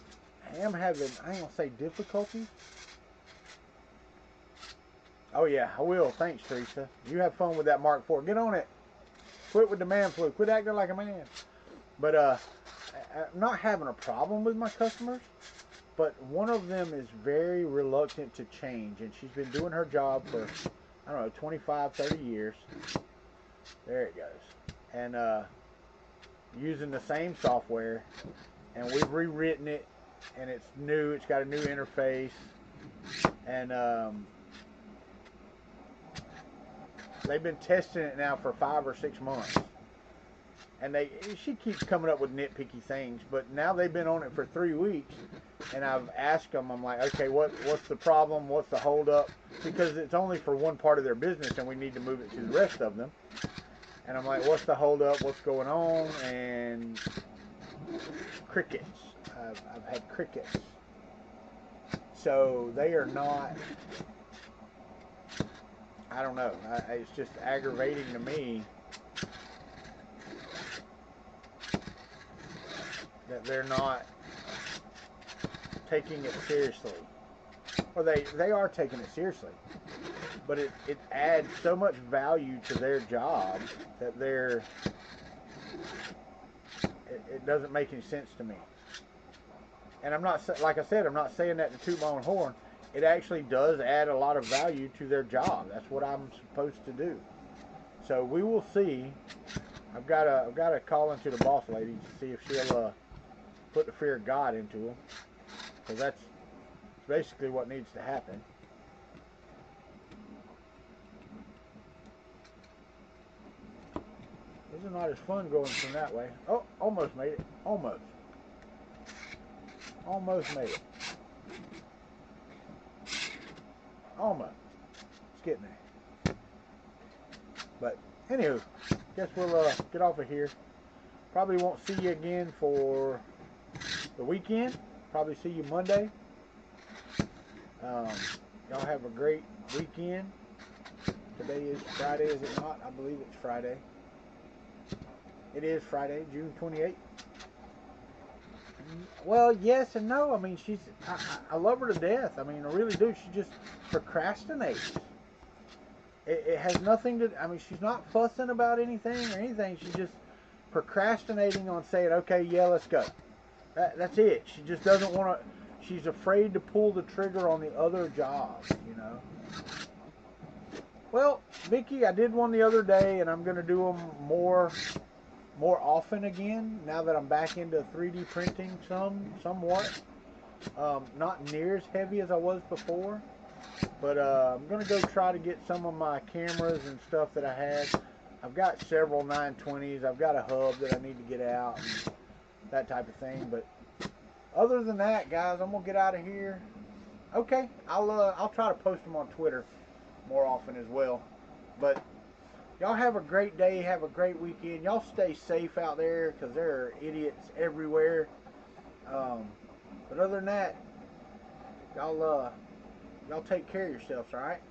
having, I ain't gonna say difficulties. Oh yeah, I will. Thanks, Teresa. You have fun with that Mark IV. Get on it. Quit with the man flu. Quit acting like a man. But I'm not having a problem with my customers, but one of them is very reluctant to change, and she's been doing her job for, I don't know, 25, 30 years. There it goes. And using the same software, and we've rewritten it, and it's new. It's got a new interface, and they've been testing it now for 5 or 6 months. And she keeps coming up with nitpicky things, but now they've been on it for 3 weeks, and I've asked them, I'm like, okay, what's the problem? What's the holdup? Because it's only for one part of their business, and we need to move it to the rest of them. And I'm like, what's the holdup? What's going on? And crickets. I've had crickets. So they are not. I don't know. It's just aggravating to me that they're not taking it seriously. Well, they are taking it seriously, but it adds so much value to their job that it doesn't make any sense to me. And I'm not, like I said, I'm not saying that to toot my own horn. It actually does add a lot of value to their job. That's what I'm supposed to do. So we will see. I've got to call into the boss lady to see if she'll put the fear of God into them, because that's basically what needs to happen. This is not as fun going from that way. Oh, almost made it. Almost made it. Almost. It's getting there. But anywho, guess we'll get off of here. Probably won't see you again for the weekend. Probably see you Monday. Y'all have a great weekend. Today is Friday, is it not? I believe it's Friday. It is Friday, June 28th. Well, yes and no. I mean, I love her to death. I mean, I really do. She just procrastinates. It has nothing to, I mean, she's not fussing about anything or anything. She's just procrastinating on saying, okay, yeah, let's go. That's it. She just doesn't want to, she's afraid to pull the trigger on the other jobs, you know. Well, Vicky, I did one the other day, and I'm going to do them more often again now that I'm back into 3D printing somewhat. Not near as heavy as I was before, but I'm going to go try to get some of my cameras and stuff that I had. I've got several 920s. I've got a hub that I need to get out and that type of thing. But other than that, guys, I'm going to get out of here. Okay, I'll try to post them on Twitter more often as well. But y'all have a great day. Have a great weekend. Y'all stay safe out there, because there are idiots everywhere. But other than that, y'all take care of yourselves, all right?